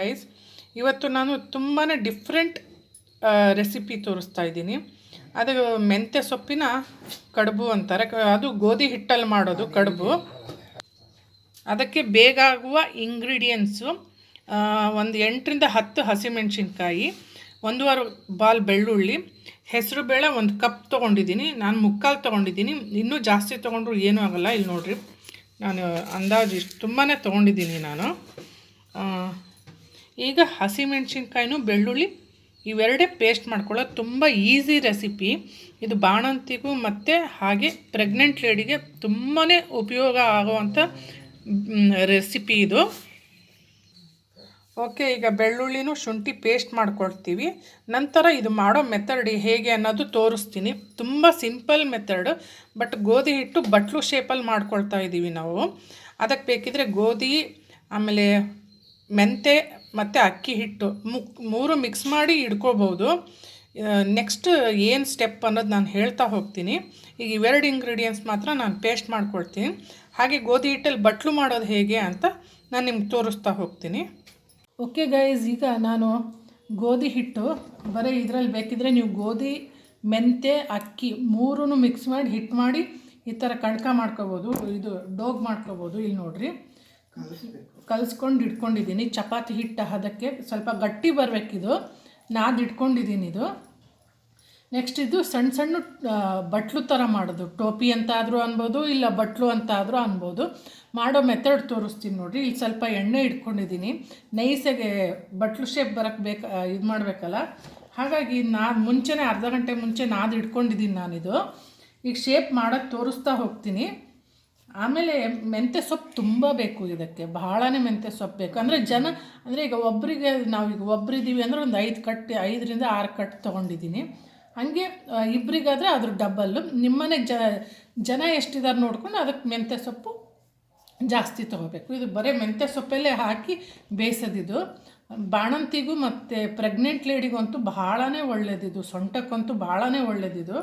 Guys, ಇವತ್ತು ನಾನು ತುಂಬಾ ಡಿಫ್ರೆಂಟ್ ರೆಸಿಪಿ ತೋರಿಸ್ತಾ ಇದ್ದೀನಿ. ಅದು ಮೆಂತ್ಯ ಸೊಪ್ಪಿನ ಕಡುಬು ಅಂತಾರೆ. ಅದು ಗೋಧಿ ಹಿಟ್ಟಲ್ಲಿ ಮಾಡೋದು ಕಡುಬು. ಅದಕ್ಕೆ ಬೇಗ ಆಗುವ ಇಂಗ್ರೀಡಿಯೆಂಟ್ಸು ಒಂದು 8ರಿಂದ 10 ಹಸಿಮೆಣಸಿನ್ಕಾಯಿ, 1.5 ಬಾಲ್ ಬೆಳ್ಳುಳ್ಳಿ, ಹೆಸರುಬೇಳೆ 1 ಕಪ್ ತೊಗೊಂಡಿದ್ದೀನಿ. ನಾನು 3/4 ತೊಗೊಂಡಿದ್ದೀನಿ. ಇನ್ನೂ ಜಾಸ್ತಿ ತೊಗೊಂಡ್ರು ಏನೂ ಆಗೋಲ್ಲ. ಇಲ್ಲಿ ನೋಡಿರಿ, ನಾನು ಅಂದಾಜು ಇಷ್ಟು ತುಂಬಾ ತೊಗೊಂಡಿದ್ದೀನಿ ನಾನು. ಈಗ ಹಸಿಮೆಣಸಿನ್ಕಾಯಿನೂ ಬೆಳ್ಳುಳ್ಳಿ ಇವೆರಡೇ ಪೇಸ್ಟ್ ಮಾಡ್ಕೊಳ್ಳೋದು. ತುಂಬ ಈಸಿ ರೆಸಿಪಿ ಇದು. ಬಾಣಂತಿಗೂ ಮತ್ತು ಹಾಗೆ ಪ್ರೆಗ್ನೆಂಟ್ ಲೇಡಿಗೆ ತುಂಬಾ ಉಪಯೋಗ ಆಗುವಂಥ ರೆಸಿಪಿ ಇದು. ಓಕೆ, ಈಗ ಬೆಳ್ಳುಳ್ಳಿನೂ ಶುಂಠಿ ಪೇಸ್ಟ್ ಮಾಡ್ಕೊಳ್ತೀವಿ. ನಂತರ ಇದು ಮಾಡೋ ಮೆಥಡ್ ಹೇಗೆ ಅನ್ನೋದು ತೋರಿಸ್ತೀನಿ. ತುಂಬ ಸಿಂಪಲ್ ಮೆಥಡ್, ಬಟ್ ಗೋಧಿ ಹಿಟ್ಟು ಬಟ್ಲು ಶೇಪಲ್ಲಿ ಮಾಡ್ಕೊಳ್ತಾ ಇದ್ದೀವಿ ನಾವು. ಅದಕ್ಕೆ ಬೇಕಿದ್ರೆ ಗೋಧಿ, ಆಮೇಲೆ ಮೆಂತೆ ಮತ್ತು ಅಕ್ಕಿ ಹಿಟ್ಟು 3 ಮಿಕ್ಸ್ ಮಾಡಿ ಇಡ್ಕೋಬೋದು. ನೆಕ್ಸ್ಟ್ ಏನು ಸ್ಟೆಪ್ ಅನ್ನೋದು ನಾನು ಹೇಳ್ತಾ ಹೋಗ್ತೀನಿ. ಈಗ ಇವೆರಡು ಇಂಗ್ರೀಡಿಯೆಂಟ್ಸ್ ಮಾತ್ರ ನಾನು ಪೇಸ್ಟ್ ಮಾಡ್ಕೊಳ್ತೀನಿ. ಹಾಗೆ ಗೋಧಿ ಹಿಟ್ಟಲ್ಲಿ ಬಟ್ಲು ಮಾಡೋದು ಹೇಗೆ ಅಂತ ನಾನು ನಿಮ್ಗೆ ತೋರಿಸ್ತಾ ಹೋಗ್ತೀನಿ. ಓಕೆ ಗೈಸ್, ಈಗ ನಾನು ಗೋಧಿ ಹಿಟ್ಟು ಬರೀ ಇದರಲ್ಲಿ ಬೇಕಿದ್ರೆ ನೀವು ಗೋಧಿ, ಮೆಂತೆ, ಅಕ್ಕಿ 3 ಮಿಕ್ಸ್ ಮಾಡಿ ಹಿಟ್ಟು ಮಾಡಿ ಈ ಥರ ಕಣಕ ಮಾಡ್ಕೋಬೋದು. ಇದು ಡೋಗ್ ಮಾಡ್ಕೋಬೋದು. ಇಲ್ಲಿ ನೋಡಿರಿ, ಕಲಿಸ್ಕೊಂಡು ಇಟ್ಕೊಂಡಿದ್ದೀನಿ. ಚಪಾತಿ ಹಿಟ್ಟು ಅದಕ್ಕೆ ಸ್ವಲ್ಪ ಗಟ್ಟಿ ಬರಬೇಕಿದು, ನಾದು ಇಟ್ಕೊಂಡಿದ್ದೀನಿ ಇದು. ನೆಕ್ಸ್ಟ್ ಇದು ಸಣ್ಣ ಸಣ್ಣ ಬಟ್ಲು ಥರ ಮಾಡೋದು. ಟೋಪಿ ಅಂತಾದರೂ ಅನ್ಬೋದು, ಇಲ್ಲ ಬಟ್ಲು ಅಂತಾದರೂ ಅನ್ಬೋದು. ಮಾಡೋ ಮೆಥಡ್ ತೋರಿಸ್ತೀನಿ ನೋಡಿರಿ. ಇಲ್ಲಿ ಸ್ವಲ್ಪ ಎಣ್ಣೆ ಇಟ್ಕೊಂಡಿದ್ದೀನಿ. ನೈಸಾಗೆ ಬಟ್ಲು ಶೇಪ್ ಬರೋಕ್ಕೆ ಇದು ಮಾಡಬೇಕಲ್ಲ, ಹಾಗಾಗಿ ಮುಂಚೆನೇ ಅರ್ಧ ಗಂಟೆ ಮುಂಚೆ ನಾದು ಇಟ್ಕೊಂಡಿದ್ದೀನಿ ನಾನಿದು. ಈಗ ಶೇಪ್ ಮಾಡೋದು ತೋರಿಸ್ತಾ ಹೋಗ್ತೀನಿ. ಆಮೇಲೆ ಮೆಂತ್ಯ ಸೊಪ್ಪು ತುಂಬ ಬೇಕು ಇದಕ್ಕೆ, ಬಹಳನೇ ಮೆಂತ್ಯ ಸೊಪ್ಪು ಬೇಕು. ಅಂದರೆ ಈಗ ಒಬ್ಬರಿಗೆ, ನಾವೀಗ ಒಬ್ಬರಿದ್ದೀವಿ ಅಂದರೆ ಒಂದು 5ರಿಂದ 6 ಕಟ್ ತೊಗೊಂಡಿದ್ದೀನಿ. ಹಾಗೆ ಇಬ್ಬರಿಗಾದರೆ ಅದ್ರ ಡಬ್ಬಲ್ಲು. ನಿಮ್ಮನೆ ಜನ ಎಷ್ಟಿದ್ದಾರೆ ನೋಡ್ಕೊಂಡು ಅದಕ್ಕೆ ಮೆಂತ್ಯ ಸೊಪ್ಪು ಜಾಸ್ತಿ ತೊಗೋಬೇಕು. ಇದು ಬರೀ ಮೆಂತ್ಯ ಸೊಪ್ಪಲ್ಲೇ ಹಾಕಿ ಬೇಯಿಸೋದಿದು. ಬಾಣಂತಿಗೂ ಮತ್ತು ಪ್ರೆಗ್ನೆಂಟ್ ಲೇಡಿಗಂತೂ ಬಹಳನೇ ಒಳ್ಳೆಯದಿದು, ಸೊಂಟಕ್ಕಂತೂ ಬಹಳನೇ ಒಳ್ಳೆಯದಿದು.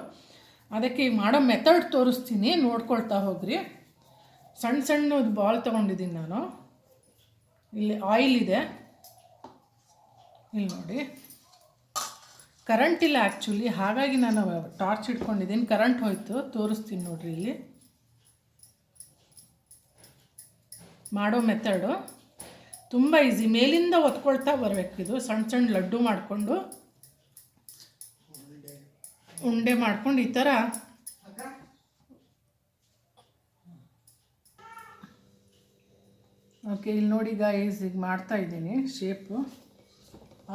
ಅದಕ್ಕೆ ಈಗ ಮಾಡೋ ಮೆಥಡ್ ತೋರಿಸ್ತೀನಿ, ನೋಡ್ಕೊಳ್ತಾ ಹೋಗ್ರಿ. ಸಣ್ಣ ಸಣ್ಣದು ಬಾಲ್ ತೊಗೊಂಡಿದ್ದೀನಿ ನಾನು. ಇಲ್ಲಿ ಆಯಿಲ್ ಇದೆ, ಇಲ್ಲಿ ನೋಡಿ. ಕರೆಂಟ್ ಇಲ್ಲ ಆ್ಯಕ್ಚುಲಿ, ಹಾಗಾಗಿ ನಾನು ಟಾರ್ಚ್ ಇಟ್ಕೊಂಡಿದ್ದೀನಿ. ಕರೆಂಟ್ ಹೋಯ್ತು, ತೋರಿಸ್ತೀನಿ ನೋಡಿರಿ. ಇಲ್ಲಿ ಮಾಡೋ ಮೆಥಡು ತುಂಬ ಈಸಿ. ಮೇಲಿಂದ ಒತ್ಕೊಳ್ತಾ ಬರಬೇಕಿದು. ಸಣ್ಣ ಸಣ್ಣ ಲಡ್ಡು ಮಾಡಿಕೊಂಡು, ಉಂಡೆ ಮಾಡ್ಕೊಂಡು ಈ ಥರ ಓಕೆ. ಇಲ್ಲಿ ನೋಡಿ ಗೈಸ್, ಈಗ ಮಾಡ್ತಾಯಿದ್ದೀನಿ ಶೇಪು.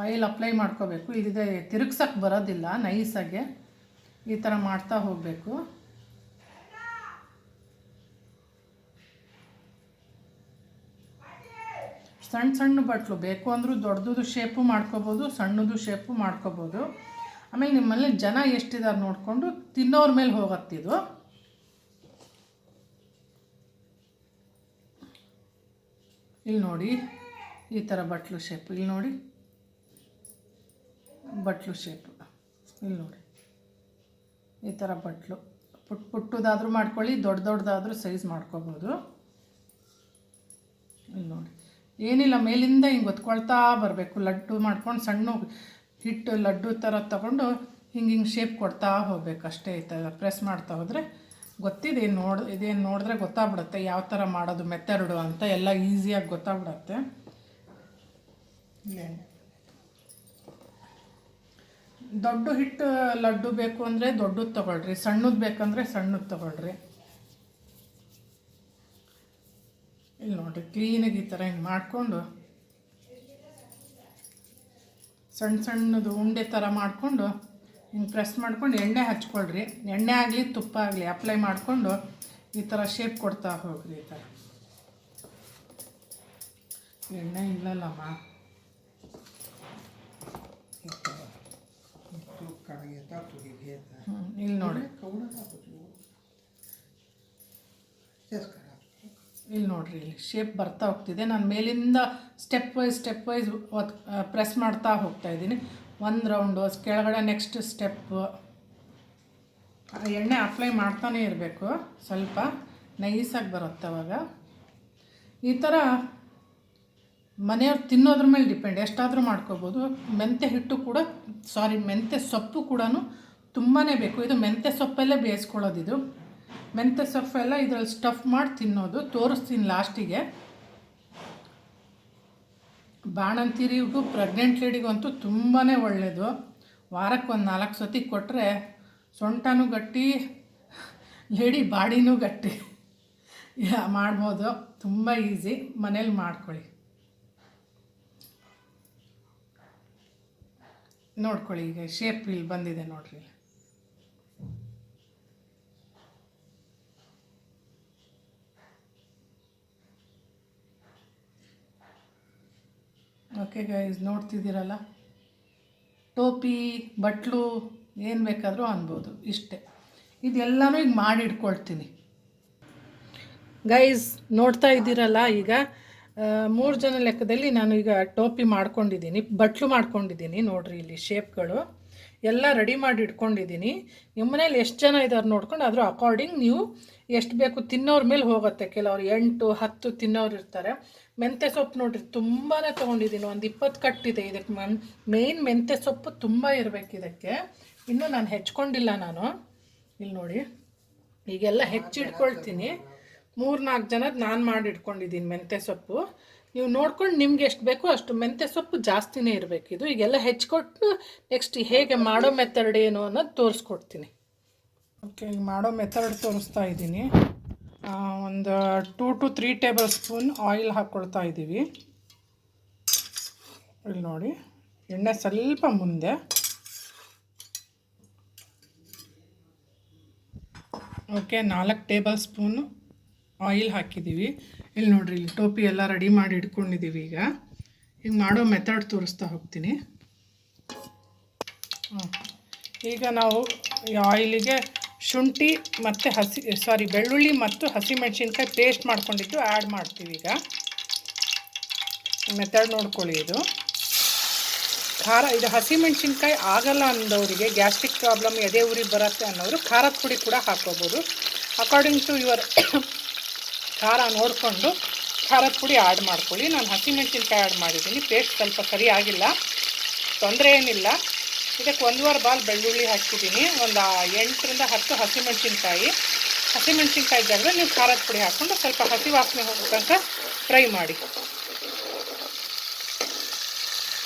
ಆಯಿಲ್ ಅಪ್ಲೈ ಮಾಡ್ಕೋಬೇಕು. ಇಲ್ಲಿದೆ, ತಿರುಗ್ಸಕ್ಕೆ ಬರೋದಿಲ್ಲ, ನೈಸಾಗೆ ಈ ಥರ ಮಾಡ್ತಾ ಹೋಗಬೇಕು. ಸಣ್ಣ ಸಣ್ಣ ಬಟ್ಲು ಬೇಕು ಅಂದರೂ ದೊಡ್ಡದು ಶೇಪು ಮಾಡ್ಕೋಬೋದು, ಸಣ್ಣದು ಶೇಪು ಮಾಡ್ಕೋಬೋದು. ಆಮೇಲೆ ನಿಮ್ಮಲ್ಲಿ ಜನ ಎಷ್ಟಿದ್ದಾರೆ ನೋಡಿಕೊಂಡು ತಿನ್ನೋರ ಮೇಲೆ ಹೋಗತ್ತಿದು. ಇಲ್ಲಿ ನೋಡಿ, ಈ ಥರ ಬಟ್ಲು ಶೇಪು. ಇಲ್ಲಿ ನೋಡಿ, ಬಟ್ಲು ಶೇಪು. ಇಲ್ಲಿ ನೋಡಿ, ಈ ಥರ ಬಟ್ಲು. ಪುಟ್ಟದಾದರೂ ಮಾಡ್ಕೊಳ್ಳಿ, ದೊಡ್ಡದಾದರೂ ಸೈಜ್ ಮಾಡ್ಕೋಬೋದು. ಇಲ್ಲಿ ನೋಡಿ, ಏನಿಲ್ಲ, ಮೇಲಿಂದ ಹಿಂಗೆ ಒತ್ಕೊಳ್ತಾ ಬರಬೇಕು. ಲಡ್ಡು ಮಾಡ್ಕೊಂಡು ಸಣ್ಣ ಹಿಟ್ಟು ಲಡ್ಡು ಥರ ತೊಗೊಂಡು ಹಿಂಗೆ ಶೇಪ್ ಕೊಡ್ತಾ ಹೋಗ್ಬೇಕು ಅಷ್ಟೇ. ಈ ಥರ ಪ್ರೆಸ್ ಮಾಡ್ತಾ ಹೋದರೆ ಗೊತ್ತಿದೆ. ಇದೇನು ನೋಡಿದ್ರೆ ಗೊತ್ತಾಗ್ಬಿಡುತ್ತೆ ಯಾವ ಥರ ಮಾಡೋದು ಮೆಥಡು ಅಂತ. ಎಲ್ಲ ಈಸಿಯಾಗಿ ಗೊತ್ತಾಗ್ಬಿಡುತ್ತೆ. ದೊಡ್ಡ ಹಿಟ್ಟು ಲಡ್ಡು ಬೇಕು ಅಂದರೆ ದೊಡ್ಡದು ತೊಗೊಳ್ರಿ, ಸಣ್ಣದು ಬೇಕಂದರೆ ಸಣ್ಣದು ತೊಗೊಳ್ರಿ. ಇಲ್ಲಿ ನೋಡಿರಿ, ಕ್ಲೀನಾಗಿ ಈ ಥರ ಹಿಂಗೆ ಮಾಡಿಕೊಂಡು ಸಣ್ಣ ಸಣ್ಣದು ಉಂಡೆ ಥರ ಮಾಡಿಕೊಂಡು ಹಿಂಗೆ ಪ್ರೆಸ್ ಮಾಡ್ಕೊಂಡು ಎಣ್ಣೆ ಹಚ್ಕೊಳ್ರಿ. ಎಣ್ಣೆ ಆಗಲಿ ತುಪ್ಪ ಆಗಲಿ ಅಪ್ಲೈ ಮಾಡಿಕೊಂಡು ಈ ಥರ ಶೇಪ್ ಕೊಡ್ತಾ ಹೋಗ್ರಿ. ಈ ಥರ ಎಣ್ಣೆ ಇಲ್ಲಲ್ಲಮ್ಮ, ಇಲ್ಲಿ ನೋಡಿ, ಇಲ್ಲಿ ನೋಡಿರಿ, ಇಲ್ಲಿ ಶೇಪ್ ಬರ್ತಾ ಹೋಗ್ತಿದೆ. ನಾನು ಮೇಲಿಂದ ಸ್ಟೆಪ್ ವೈಸ್ ಪ್ರೆಸ್ ಮಾಡ್ತಾ ಹೋಗ್ತಾಯಿದ್ದೀನಿ. 1 ರೌಂಡು ಕೆಳಗಡೆ, ನೆಕ್ಸ್ಟ್ ಸ್ಟೆಪ್ಪು. ಎಣ್ಣೆ ಅಪ್ಲೈ ಮಾಡ್ತಾನೇ ಇರಬೇಕು, ಸ್ವಲ್ಪ ನೈಸಾಗಿ ಬರುತ್ತೆ ಅವಾಗ. ಈ ಥರ ಮನೆಯವ್ರು ತಿನ್ನೋದ್ರ ಮೇಲೆ ಡಿಪೆಂಡ್, ಎಷ್ಟಾದರೂ ಮಾಡ್ಕೋಬೋದು. ಮೆಂತ್ಯ ಹಿಟ್ಟು ಕೂಡ ಮೆಂತ್ಯ ಸೊಪ್ಪು ಕೂಡ ತುಂಬಾ ಬೇಕು. ಇದು ಮೆಂತ್ಯ ಸೊಪ್ಪಲ್ಲೇ ಬೇಯಿಸ್ಕೊಳ್ಳೋದು. ಇದು ಮೆಂತ್ಯ ಸೊಪ್ಪೆಲ್ಲ ಇದರಲ್ಲಿ ಸ್ಟಫ್ ಮಾಡಿ ತಿನ್ನೋದು. ತೋರಿಸ್ತೀನಿ ಲಾಸ್ಟಿಗೆ. ಬಾಣಂತಿರಿಗೂ ಪ್ರೆಗ್ನೆಂಟ್ ಲೇಡಿಗಂತೂ ತುಂಬಾ ಒಳ್ಳೆಯದು. ವಾರಕ್ಕೆ ಒಂದು 4 ಸತಿ ಕೊಟ್ಟರೆ ಸೊಂಟನೂ ಗಟ್ಟಿ, ಲೇಡಿ ಬಾಡಿನೂ ಗಟ್ಟಿ ಮಾಡ್ಬೋದು. ತುಂಬ ಈಸಿ, ಮನೇಲಿ ಮಾಡ್ಕೊಳ್ಳಿ. ನೋಡ್ಕೊಳ್ಳಿ, ಈಗ ಶೇಪ್ ಇಲ್ಲಿ ಬಂದಿದೆ ನೋಡ್ರಿ. ಓಕೆ ಗೈಸ್, ನೋಡ್ತಿದ್ದೀರಲ್ಲ, ಟೋಪಿ ಬಟ್ಲು ಏನು ಬೇಕಾದರೂ ಅನ್ಬೋದು. ಇಷ್ಟೇ, ಇದೆಲ್ಲನೂ ಈಗ ಮಾಡಿ ಇಟ್ಕೊಳ್ತೀನಿ. ಗೈಸ್ ನೋಡ್ತಾ ಇದ್ದೀರಲ್ಲ, ಈಗ 3 ಜನ ಲೆಕ್ಕದಲ್ಲಿ ನಾನು ಈಗ ಟೋಪಿ ಮಾಡ್ಕೊಂಡಿದ್ದೀನಿ, ಬಟ್ಲು ಮಾಡ್ಕೊಂಡಿದ್ದೀನಿ. ನೋಡ್ರಿ ಇಲ್ಲಿ ಶೇಪ್ಗಳು ಎಲ್ಲ ರೆಡಿ ಮಾಡಿ ಇಟ್ಕೊಂಡಿದ್ದೀನಿ. ನಿಮ್ಮ ಮನೇಲಿ ಎಷ್ಟು ಜನ ಇದ್ದಾರೆ ನೋಡ್ಕೊಂಡು ಅದ್ರ ಅಕಾರ್ಡಿಂಗ್ ನೀವು ಎಷ್ಟು ಬೇಕು ತಿನ್ನೋರ ಮೇಲೆ ಹೋಗುತ್ತೆ. ಕೆಲವರು 8, 10 ತಿನ್ನೋರು ಇರ್ತಾರೆ. ಮೆಂತ್ಯ ಸೊಪ್ಪು ನೋಡ್ರಿ ತುಂಬಾ ತೊಗೊಂಡಿದ್ದೀನಿ, ಒಂದು 20 ಕಟ್ಟಿದೆ. ಇದಕ್ಕೆ ಮೇಯ್ನ್ ಮೆಂತ್ಯ ಸೊಪ್ಪು ತುಂಬ ಇರಬೇಕು ಇದಕ್ಕೆ. ಇನ್ನೂ ನಾನು ಹೆಚ್ಕೊಂಡಿಲ್ಲ ನಾನು. ಇಲ್ಲಿ ನೋಡಿ, ಈಗೆಲ್ಲ ಹೆಚ್ಚಿಟ್ಕೊಳ್ತೀನಿ. 3-4 ಜನದ ನಾನು ಮಾಡಿ ಇಟ್ಕೊಂಡಿದ್ದೀನಿ ಮೆಂತ್ಯ ಸೊಪ್ಪು. ನೀವು ನೋಡ್ಕೊಂಡು ನಿಮ್ಗೆ ಎಷ್ಟು ಬೇಕೋ ಅಷ್ಟು. ಮೆಂತ್ಯ ಸೊಪ್ಪು ಜಾಸ್ತಿನೇ ಇರಬೇಕು ಇದು. ಈಗೆಲ್ಲ ಹೆಚ್ಚಿಕೊಟ್ಟು ನೆಕ್ಸ್ಟ್ ಹೇಗೆ ಮಾಡೋ ಮೆಥಡ್ ಏನು ಅನ್ನೋದು ತೋರಿಸ್ಕೊಡ್ತೀನಿ. ಓಕೆ, ಈಗ ಮಾಡೋ ಮೆಥಡ್ ತೋರಿಸ್ತಾ ಇದ್ದೀನಿ. ಒಂದು 2 to 3 ಟೇಬಲ್ ಸ್ಪೂನ್ ಆಯಿಲ್ ಹಾಕ್ಕೊಳ್ತಾ ಇದ್ದೀವಿ. ಇಲ್ಲಿ ನೋಡಿ, ಎಣ್ಣೆ ಸ್ವಲ್ಪ ಮುಂದೆ. ಓಕೆ, 4 ಟೇಬಲ್ ಸ್ಪೂನು ಆಯಿಲ್ ಹಾಕಿದ್ದೀವಿ. ಇಲ್ಲಿ ನೋಡಿರಿ, ಇಲ್ಲಿ ಟೋಪಿ ಎಲ್ಲ ರೆಡಿ ಮಾಡಿ ಇಟ್ಕೊಂಡಿದ್ದೀವಿ. ಈಗ ಮಾಡೋ ಮೆಥಡ್ ತೋರಿಸ್ತಾ ಹೋಗ್ತೀನಿ. ಈಗ ನಾವು ಈ ಆಯಿಲಿಗೆ ಶುಂಠಿ ಮತ್ತು ಬೆಳ್ಳುಳ್ಳಿ ಮತ್ತು ಹಸಿಮೆಣಸಿನ್ಕಾಯಿ ಪೇಸ್ಟ್ ಮಾಡ್ಕೊಂಡಿದ್ದು ಆ್ಯಡ್ ಮಾಡ್ತೀವಿ. ಈಗ ಮೆಥಡ್ ನೋಡ್ಕೊಳ್ಳಿ. ಇದು ಖಾರ, ಇದು ಹಸಿಮೆಣಸಿನ್ಕಾಯಿ ಆಗಲ್ಲ ಅಂದವರಿಗೆ, ಗ್ಯಾಸ್ಟ್ರಿಕ್ ಪ್ರಾಬ್ಲಮ್, ಎದೆ ಉರಿ ಬರುತ್ತೆ ಅನ್ನೋರು ಖಾರದ ಪುಡಿ ಕೂಡ ಹಾಕ್ಕೋಬೋದು. ಅಕಾರ್ಡಿಂಗ್ ಟು ಯುವರ್ ಖಾರ ನೋಡಿಕೊಂಡು ಖಾರದ ಪುಡಿ ಆ್ಯಡ್ ಮಾಡ್ಕೊಳ್ಳಿ. ನಾನು ಹಸಿಮೆಣಸಿನ್ಕಾಯಿ ಆ್ಯಡ್ ಮಾಡಿದ್ದೀನಿ. ಪೇಸ್ಟ್ ಸ್ವಲ್ಪ ಸರಿ ಆಗಿಲ್ಲ, ತೊಂದರೆ ಏನಿಲ್ಲ. ಇದಕ್ಕೆ 1.25 ಬಾಲ್ ಬೆಳ್ಳುಳ್ಳಿ ಹಾಕಿದ್ದೀನಿ. ಒಂದು 8ರಿಂದ 10 ಹಸಿಮೆಣಸಿನ್ಕಾಯಿ ಜಾಗದಲ್ಲಿ ನೀವು ಖಾರದ ಪುಡಿ ಹಾಕ್ಕೊಂಡು ಸ್ವಲ್ಪ ಹಸಿ ವಾಸನೆ ಹೋಗೋ ತನಕ ಫ್ರೈ ಮಾಡಿ.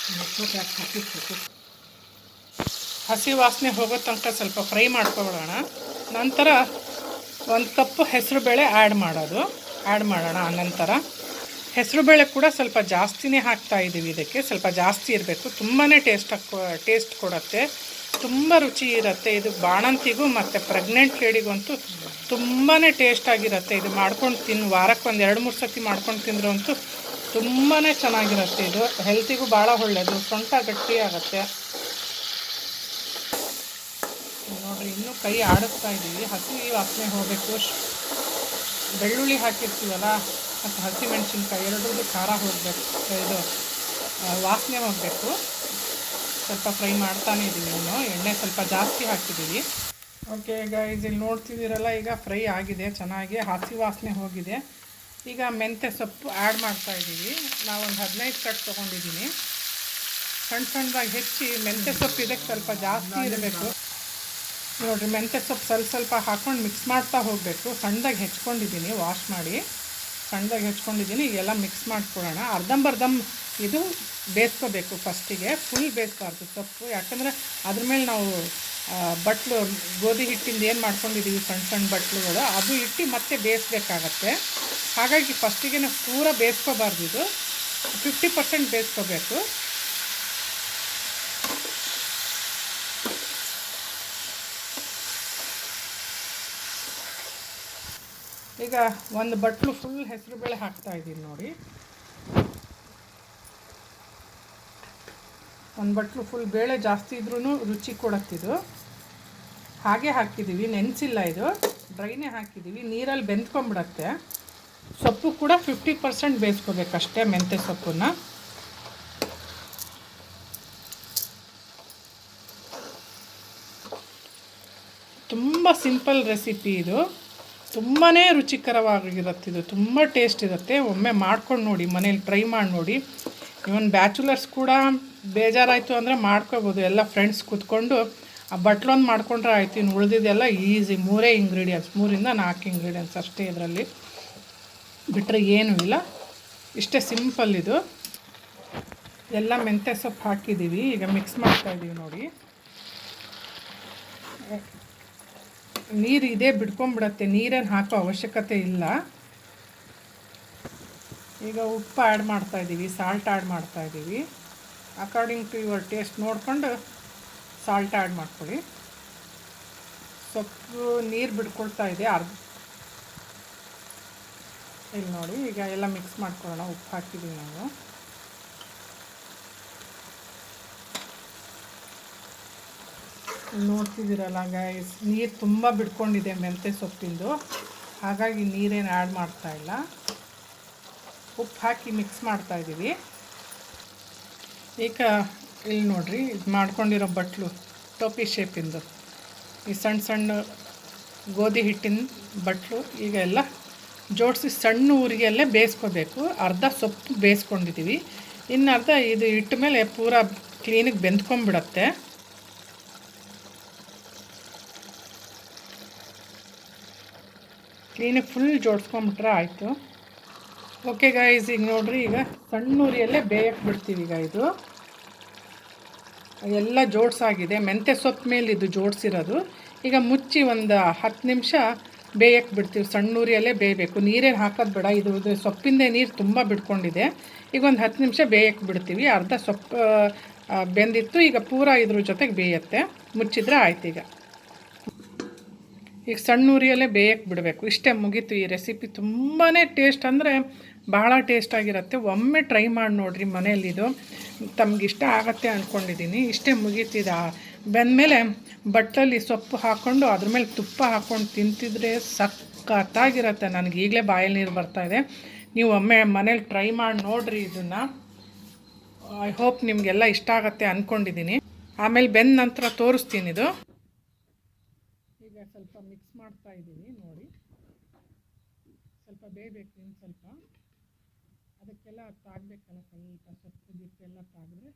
ಹಸಿ ವಾಸನೆ ಹೋಗೋ ತನಕ ಸ್ವಲ್ಪ ಫ್ರೈ ಮಾಡ್ಕೊಬಿಡೋಣ. ನಂತರ 1 ಕಪ್ ಹೆಸರುಬೇಳೆ ಆ್ಯಡ್ ಮಾಡೋಣ. ಆನಂತರ ಹೆಸರುಬೇಳೆ ಕೂಡ ಸ್ವಲ್ಪ ಜಾಸ್ತಿನೇ ಹಾಕ್ತಾಯಿದ್ದೀವಿ. ಇದಕ್ಕೆ ಸ್ವಲ್ಪ ಜಾಸ್ತಿ ಇರಬೇಕು, ತುಂಬಾ ಟೇಸ್ಟ್ ಕೊಡುತ್ತೆ, ತುಂಬ ರುಚಿ ಇರುತ್ತೆ. ಇದು ಬಾಣಂತಿಗೂ ಮತ್ತು ಪ್ರೆಗ್ನೆಂಟ್ ಲೇಡಿಗಂತೂ ತುಂಬಾ ಟೇಸ್ಟಾಗಿರುತ್ತೆ. ಇದು ಮಾಡ್ಕೊಂಡು ವಾರಕ್ಕೆ ಒಂದು 2-3 ಸತಿ ಮಾಡ್ಕೊಂಡು ತಿಂದರೂ ಅಂತೂ ತುಂಬಾ ಚೆನ್ನಾಗಿರುತ್ತೆ. ಇದು ಹೆಲ್ತಿಗೂ ಭಾಳ ಒಳ್ಳೆಯದು, ಸೊಂಟ ಗಟ್ಟಿ ಆಗುತ್ತೆ. ನೋಡಿರಿ, ಇನ್ನೂ ಕೈ ಆಡಿಸ್ತಾ ಇದ್ದೀವಿ. ಹಸಿ ವಾಸನೆ ಹೋಗಬೇಕು. ಬೆಳ್ಳುಳ್ಳಿ ಹಾಕಿರ್ತೀವಲ್ಲ ಮತ್ತು ಹಸಿಮೆಣಸಿನ್ಕಾಯಿ ಎರಡರದ್ದು ಖಾರ ಹೋಗಬೇಕು, ಇದು ವಾಸನೆ ಹೋಗಬೇಕು. ಸ್ವಲ್ಪ ಫ್ರೈ ಮಾಡ್ತಾನೆ ಇದ್ದೀವಿ. ಇನ್ನೂ ಎಣ್ಣೆ ಸ್ವಲ್ಪ ಜಾಸ್ತಿ ಹಾಕಿದ್ದೀವಿ. ಓಕೆ ಗೈಸ್, ಇಲ್ಲಿ ನೋಡ್ತಿದ್ದೀರಲ್ಲ, ಈಗ ಫ್ರೈ ಆಗಿದೆ ಚೆನ್ನಾಗಿ, ಹಸಿ ವಾಸನೆ ಹೋಗಿದೆ. ಈಗ ಮೆಂತ್ಯ ಸೊಪ್ಪು ಆ್ಯಡ್ ಮಾಡ್ತಾಯಿದ್ದೀವಿ. ನಾವೊಂದು 15 ಕಟ್ ತೊಗೊಂಡಿದ್ದೀನಿ. ಸಣ್ಣದಾಗಿ ಹೆಚ್ಚಿ ಮೆಂತ್ಯ ಸೊಪ್ಪು ಇದಕ್ಕೆ ಸ್ವಲ್ಪ ಜಾಸ್ತಿ ಇರಬೇಕು. ನೋಡಿರಿ, ಮೆಂತ್ಯ ಸೊಪ್ಪು ಸ್ವಲ್ಪ ಹಾಕ್ಕೊಂಡು ಮಿಕ್ಸ್ ಮಾಡ್ತಾ ಹೋಗಬೇಕು. ಸಣ್ಣದಾಗಿ ಹೆಚ್ಕೊಂಡಿದ್ದೀನಿ, ವಾಶ್ ಮಾಡಿ ಸಣ್ಣದಾಗಿ ಹೆಚ್ಕೊಂಡಿದ್ದೀನಿ. ಈಗೆಲ್ಲ ಮಿಕ್ಸ್ ಮಾಡ್ಕೊಳ್ಳೋಣ. ಅರ್ಧಂಬರ್ಧಂ ಇದು ಬೇಯಿಸ್ಕೋಬೇಕು ಫಸ್ಟಿಗೆ, ಫುಲ್ ಬೇಯಿಸ್ಬಾರ್ದು ಸೊಪ್ಪು. ಯಾಕಂದರೆ ಅದ್ರ ಮೇಲೆ ನಾವು ಬಟ್ಲು ಗೋಧಿ ಹಿಟ್ಟಿಂದ ಏನು ಮಾಡ್ಕೊಂಡಿದ್ದೀವಿ ಸಣ್ಣ ಬಟ್ಲುಗಳು, ಅದು ಇಟ್ಟು ಮತ್ತೆ ಬೇಯಿಸ್ಬೇಕಾಗತ್ತೆ. ಹಾಗಾಗಿ ಫಸ್ಟಿಗೆ ನಾವು ಪೂರ ಬೇಯಿಸ್ಕೋಬಾರ್ದು. ಇದು 50% ಬೇಯಿಸ್ಕೋಬೇಕು. ಈಗ 1 ಬಟ್ಲು ಫುಲ್ ಹೆಸರುಬೇಳೆ ಹಾಕ್ತಾಯಿದ್ದೀನಿ ನೋಡಿ. 1 ಬಟ್ಲು ಫುಲ್ ಬೇಳೆ ಜಾಸ್ತಿ ಇದ್ರೂ ರುಚಿ ಕೊಡುತ್ತಿದ್ದು. ಹಾಗೆ ಹಾಕಿದ್ದೀವಿ, ನೆನೆಸಿಲ್ಲ, ಇದು ಡ್ರೈನೇ ಹಾಕಿದ್ದೀವಿ. ನೀರಲ್ಲಿ ಬೆಂದ್ಕೊಂಬಿಡತ್ತೆ. ಸೊಪ್ಪು ಕೂಡ 50% ಬೇಯಿಸ್ಕೋಬೇಕಷ್ಟೇ ಮೆಂತ್ಯ ಸೊಪ್ಪನ್ನು. ತುಂಬ ಸಿಂಪಲ್ ರೆಸಿಪಿ ಇದು. ತುಂಬಾ ರುಚಿಕರವಾಗಿರುತ್ತೆ. ಇದು ತುಂಬ ಟೇಸ್ಟ್ ಇರುತ್ತೆ. ಒಮ್ಮೆ ಮಾಡ್ಕೊಂಡು ನೋಡಿ, ಮನೇಲಿ ಟ್ರೈ ಮಾಡಿ ನೋಡಿ. ಇವನ್ ಬ್ಯಾಚುಲರ್ಸ್ ಕೂಡ ಬೇಜಾರಾಯಿತು ಅಂದರೆ ಮಾಡ್ಕೋಬೋದು. ಎಲ್ಲ ಫ್ರೆಂಡ್ಸ್ ಕೂತ್ಕೊಂಡು ಆ ಬಟ್ಲೊಂದು ಮಾಡ್ಕೊಂಡ್ರೆ ಆಯ್ತು. ಇನ್ನು ಉಳಿದಿದ್ದೆಲ್ಲ ಈಸಿ. 3 ಇಂಗ್ರೀಡಿಯೆಂಟ್ಸ್, 3 ಇಂದ 4 ಇಂಗ್ರೀಡಿಯೆಂಟ್ಸ್ ಅಷ್ಟೇ ಇದರಲ್ಲಿ, ಬಿಟ್ಟರೆ ಏನೂ ಇಲ್ಲ. ಇಷ್ಟೇ ಸಿಂಪಲ್ ಇದು. ಎಲ್ಲ ಮೆಂತ್ಯ ಸೊಪ್ಪು ಹಾಕಿದ್ದೀವಿ. ಈಗ ಮಿಕ್ಸ್ ಮಾಡ್ತಾಯಿದ್ದೀವಿ ನೋಡಿ. ನೀರು ಇದೇ ಬಿಡ್ಕೊಂಬಿಡತ್ತೆ, ನೀರೇನು ಹಾಕೋ ಅವಶ್ಯಕತೆ ಇಲ್ಲ. ಈಗ ಉಪ್ಪು ಆ್ಯಡ್ ಮಾಡ್ತಾಯಿದ್ದೀವಿ, ಸಾಲ್ಟ್ ಆ್ಯಡ್ ಮಾಡ್ತಾಯಿದ್ದೀವಿ. ಅಕಾರ್ಡಿಂಗ್ ಟು ಯುವರ್ ಟೇಸ್ಟ್ ನೋಡಿಕೊಂಡು ಸಾಲ್ಟ್ ಆ್ಯಡ್ ಮಾಡ್ಕೊಳ್ಳಿ. ಸೊಪ್ಪು ನೀರು ಬಿಡ್ಕೊಳ್ತಾ ಇದೆ ಇಲ್ಲಿ ನೋಡಿ. ಈಗ ಎಲ್ಲ ಮಿಕ್ಸ್ ಮಾಡ್ಕೊಳ್ಳೋಣ. ಉಪ್ಪು ಹಾಕಿದ್ದೀವಿ ನಾವು. ನೋಡ್ತಿದ್ದೀರಲ್ಲ ಗೈಸ್, ನೀರು ತುಂಬ ಬಿಡ್ಕೊಂಡಿದೆ ಮೆಂತ್ಯ ಸೊಪ್ಪಿಂದು, ಹಾಗಾಗಿ ನೀರೇನು ಆ್ಯಡ್ ಮಾಡ್ತಾಯಿಲ್ಲ. ಉಪ್ಪು ಹಾಕಿ ಮಿಕ್ಸ್ ಮಾಡ್ತಾಯಿದ್ದೀವಿ. ಈಗ ಇಲ್ಲಿ ನೋಡಿರಿ, ಇದು ಮಾಡ್ಕೊಂಡಿರೋ ಬಟ್ಲು ಟೋಪಿ ಶೇಪಿಂದು, ಈ ಸಣ್ಣ ಸಣ್ಣ ಗೋಧಿ ಹಿಟ್ಟಿನ ಬಟ್ಲು ಈಗ ಎಲ್ಲ ಜೋಡಿಸಿ ಸಣ್ಣ ಊರಿಗೆಲ್ಲೇ ಬೇಯಿಸ್ಕೋಬೇಕು. ಅರ್ಧ ಸೊಪ್ಪು ಬೇಯಿಸ್ಕೊಂಡಿದ್ದೀವಿ, ಇನ್ನು ಅರ್ಧ ಇದು ಇಟ್ಟ ಮೇಲೆ ಪೂರ ಕ್ಲೀನಿಗೆ ಬೆಂದ್ಕೊಂಡ್ಬಿಡತ್ತೆ. ಕ್ಲೀನಿಗೆ ಫುಲ್ ಜೋಡಿಸ್ಕೊಂಬಿಟ್ರೆ ಆಯಿತು. ಓಕೆ ಗೈಸ್, ಈಗ ನೋಡಿರಿ, ಈಗ ಸಣ್ಣ ಉರಿಯಲ್ಲೇ ಬೇಯಕ್ಕೆ ಬಿಡ್ತೀವಿ. ಈಗ ಇದು ಎಲ್ಲ ಜೋಡಿಸಾಗಿದೆ. ಮೆಂತ್ಯ ಸೊಪ್ಪು ಮೇಲೆ ಇದು ಜೋಡಿಸಿರೋದು. ಈಗ ಮುಚ್ಚಿ ಒಂದು 10 ನಿಮಿಷ ಬೇಯಕ್ಕೆ ಬಿಡ್ತೀವಿ. ಸಣ್ಣ ಉರಿಯಲ್ಲೇ ಬೇಯಬೇಕು, ನೀರೇನು ಹಾಕೋದು ಬೇಡ. ಇದು ಸೊಪ್ಪಿಂದೇ ನೀರು ತುಂಬ ಬಿಡ್ಕೊಂಡಿದೆ. ಈಗ ಒಂದು 10 ನಿಮಿಷ ಬೇಯಕ್ಕೆ ಬಿಡ್ತೀವಿ. ಅರ್ಧ ಸೊಪ್ಪು ಬೆಂದಿತ್ತು, ಈಗ ಪೂರ ಇದ್ರ ಜೊತೆಗೆ ಬೇಯುತ್ತೆ. ಮುಚ್ಚಿದ್ರೆ ಆಯ್ತು. ಈಗ ಸಣ್ಣ ಉರಿಯಲ್ಲೇ ಬೇಯಕ್ಕೆ ಬಿಡಬೇಕು. ಇಷ್ಟೇ, ಮುಗೀತು ಈ ರೆಸಿಪಿ. ತುಂಬಾ ಟೇಸ್ಟ್ ಅಂದರೆ ಭಾಳ ಟೇಸ್ಟಾಗಿರುತ್ತೆ. ಒಮ್ಮೆ ಟ್ರೈ ಮಾಡಿ ನೋಡಿರಿ ಮನೆಯಲ್ಲಿದು, ತಮಗಿಷ್ಟ ಆಗತ್ತೆ ಅಂದ್ಕೊಂಡಿದ್ದೀನಿ. ಇಷ್ಟೇ, ಮುಗೀತಿದ. ಬೆಂದಮೇಲೆ ಬಟ್ಟಲಲ್ಲಿ ಸೊಪ್ಪು ಹಾಕ್ಕೊಂಡು ಅದ್ರ ಮೇಲೆ ತುಪ್ಪ ಹಾಕ್ಕೊಂಡು ತಿಂತಿದ್ರೆ ಸಖತ್ತಾಗಿರುತ್ತೆ. ನನಗೆ ಈಗಲೇ ಬಾಯಲ್ಲಿ ನೀರು ಬರ್ತಾಯಿದೆ. ನೀವು ಒಮ್ಮೆ ಮನೇಲಿ ಟ್ರೈ ಮಾಡಿ ನೋಡಿರಿ ಇದನ್ನು. ಐ ಹೋಪ್ ನಿಮಗೆಲ್ಲ ಇಷ್ಟ ಆಗುತ್ತೆ ಅಂದ್ಕೊಂಡಿದ್ದೀನಿ. ಆಮೇಲೆ ಬೆಂದ ನಂತರ ತೋರಿಸ್ತೀನಿ. ಇದು ಈಗ ಸ್ವಲ್ಪ ಮಿಕ್ಸ್ ಮಾಡ್ತಾ ಇದ್ದೀನಿ ನೋಡಿ. ಸ್ವಲ್ಪ ಬೇಯಬೇಕು, ಇನ್ನು ಸ್ವಲ್ಪ ಅದಕ್ಕೆಲ್ಲ ತಾಗಬೇಕಲ್ಲ. ಸ್ವಲ್ಪ ಸೊಪ್ಪು ಗಿಪ್ಪೆಲ್ಲ ತಾಗಿದ್ರೆ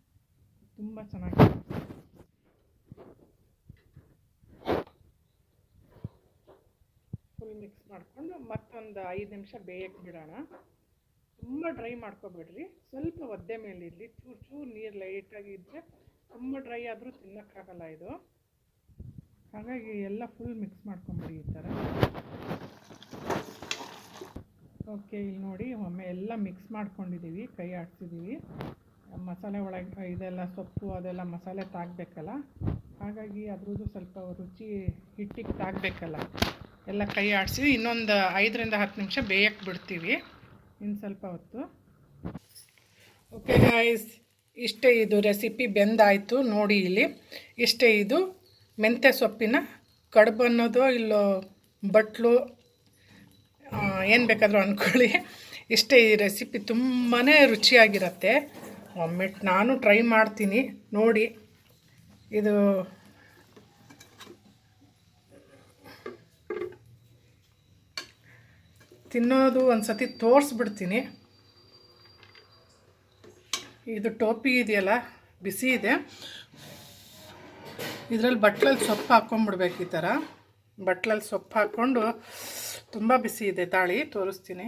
ತುಂಬ ಚೆನ್ನಾಗಿರುತ್ತೆ. ಫುಲ್ ಮಿಕ್ಸ್ ಮಾಡಿಕೊಂಡು ಮತ್ತೊಂದು 5 ನಿಮಿಷ ಬೇಯಕ್ಕೆ ಬಿಡೋಣ. ತುಂಬ ಡ್ರೈ ಮಾಡ್ಕೊಬೇಡ್ರಿ, ಸ್ವಲ್ಪ ಒದ್ದೆ ಮೇಲೆ ಇರಲಿ. ಚೂರು ನೀರು ಲೈಟಾಗಿ ಇದ್ದರೆ, ತುಂಬ ಡ್ರೈ ಆದರೂ ತಿನ್ನೋಕ್ಕಾಗಲ್ಲ ಇದು. ಹಾಗಾಗಿ ಎಲ್ಲ ಫುಲ್ ಮಿಕ್ಸ್ ಮಾಡ್ಕೊಂಬಿಡಿ ಈ ಥರ. ಓಕೆ, ಇಲ್ಲಿ ನೋಡಿ, ಒಮ್ಮೆ ಎಲ್ಲ ಮಿಕ್ಸ್ ಮಾಡ್ಕೊಂಡಿದ್ದೀವಿ, ಕೈ ಆಡಿಸಿದ್ದೀವಿ. ಮಸಾಲೆ ಒಳಗೆ ಇದೆಲ್ಲ ಸೊಪ್ಪು ಅದೆಲ್ಲ ಮಸಾಲೆ ತಾಗಬೇಕಲ್ಲ, ಹಾಗಾಗಿ ಅದ್ರದ್ದು ಸ್ವಲ್ಪ ರುಚಿ ಹಿಟ್ಟಿಗೆ ತಾಗಬೇಕಲ್ಲ, ಎಲ್ಲ ಕೈ ಆಡಿಸಿ ಇನ್ನೊಂದು 5 ರಿಂದ 10 ನಿಮಿಷ ಬೇಯಕ್ಕೆ ಬಿಡ್ತೀವಿ. ಇನ್ನು ಸ್ವಲ್ಪ ಹೊತ್ತು. ಓಕೆ ಗೈಸ್, ಇಷ್ಟೇ. ಇದು ರೆಸಿಪಿ ಬೆಂದಾಯಿತು ನೋಡಿ. ಇಲ್ಲಿ ಇಷ್ಟೇ. ಇದು ಮೆಂತ್ಯ ಸೊಪ್ಪಿನ ಕಡುಬು ಅನ್ನೋದು, ಇಲ್ಲೋ ಬಟ್ಲು, ಏನು ಬೇಕಾದರೂ ಅಂದ್ಕೊಳ್ಳಿ. ಇಷ್ಟೇ. ಈ ರೆಸಿಪಿ ತುಂಬಾ ರುಚಿಯಾಗಿರುತ್ತೆ. ಒಮ್ಮೆ ನಾನು ಟ್ರೈ ಮಾಡ್ತೀನಿ ನೋಡಿ. ಇದು ತಿನ್ನೋದು ಒಂದು ಸತಿ ತೋರಿಸ್ಬಿಡ್ತೀನಿ. ಇದು ಟೋಪಿ ಇದೆಯಲ್ಲ, ಬಿಸಿ ಇದೆ. ಇದರಲ್ಲಿ ಬಟ್ಲಲ್ಲಿ ಸೊಪ್ಪು ಹಾಕ್ಕೊಂಡ್ಬಿಡ್ಬೇಕು. ಈ ಥರ ಬಟ್ಲಲ್ಲಿ ಸೊಪ್ಪು ಹಾಕ್ಕೊಂಡು, ತುಂಬ ಬಿಸಿ ಇದೆ. ತಾಳಿ ತೋರಿಸ್ತೀನಿ.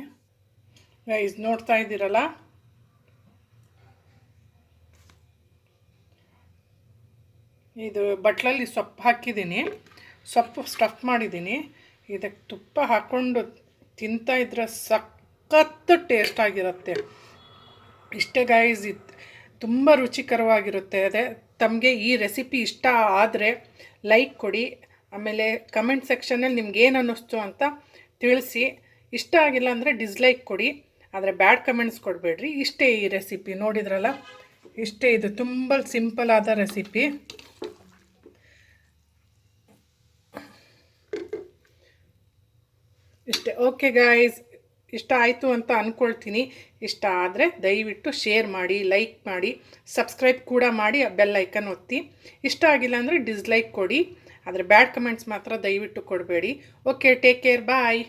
ಗೈಸ್, ನೋಡ್ತಾ ಇದ್ದೀರಲ್ಲ, ಇದು ಬಟ್ಲಲ್ಲಿ ಸೊಪ್ಪು ಹಾಕಿದ್ದೀನಿ, ಸೊಪ್ಪು ಸ್ಟಫ್ ಮಾಡಿದ್ದೀನಿ. ಇದಕ್ಕೆ ತುಪ್ಪ ಹಾಕ್ಕೊಂಡು ತಿಂತಾಯಿದ್ರೆ ಸಖತ್ತು ಟೇಸ್ಟಾಗಿರುತ್ತೆ. ಇಷ್ಟೇ ಗೈಸ್, ಇದು ತುಂಬ ರುಚಿಕರವಾಗಿರುತ್ತೆ. ಅದೇ ತಮಗೆ ಈ ರೆಸಿಪಿ ಇಷ್ಟ ಆದರೆ ಲೈಕ್ ಕೊಡಿ. ಆಮೇಲೆ ಕಮೆಂಟ್ ಸೆಕ್ಷನಲ್ಲಿ ನಿಮ್ಗೇನು ಅನ್ನಿಸ್ತು ಅಂತ ತಿಳಿಸಿ. ಇಷ್ಟ ಆಗಿಲ್ಲ ಅಂದರೆ ಡಿಸ್ಲೈಕ್ ಕೊಡಿ, ಆದರೆ ಬ್ಯಾಡ್ ಕಮೆಂಟ್ಸ್ ಕೊಡಬೇಡ್ರಿ. ಇಷ್ಟೇ ಈ ರೆಸಿಪಿ. ನೋಡಿದ್ರಲ್ಲ, ಇಷ್ಟೇ. ಇದು ತುಂಬ ಸಿಂಪಲ್ ಆದ ರೆಸಿಪಿ. ಇಷ್ಟೇ. ಓಕೆ ಗಾಯ್ಸ್, ಇಷ್ಟ ಆಯಿತು ಅಂತ ಅಂದ್ಕೊಳ್ತೀನಿ. ಇಷ್ಟ ಆದರೆ ದಯವಿಟ್ಟು ಶೇರ್ ಮಾಡಿ, ಲೈಕ್ ಮಾಡಿ, ಸಬ್ಸ್ಕ್ರೈಬ್ ಕೂಡ ಮಾಡಿ, ಬೆಲ್ ಐಕನ್ ಒತ್ತಿ. ಇಷ್ಟ ಆಗಿಲ್ಲ ಅಂದರೆ ಡಿಸ್ಲೈಕ್ ಕೊಡಿ, ಆದರೆ ಬ್ಯಾಡ್ ಕಮೆಂಟ್ಸ್ ಮಾತ್ರ ದಯವಿಟ್ಟು ಕೊಡಬೇಡಿ. ಓಕೆ, ಟೇಕ್ ಕೇರ್, ಬಾಯ್.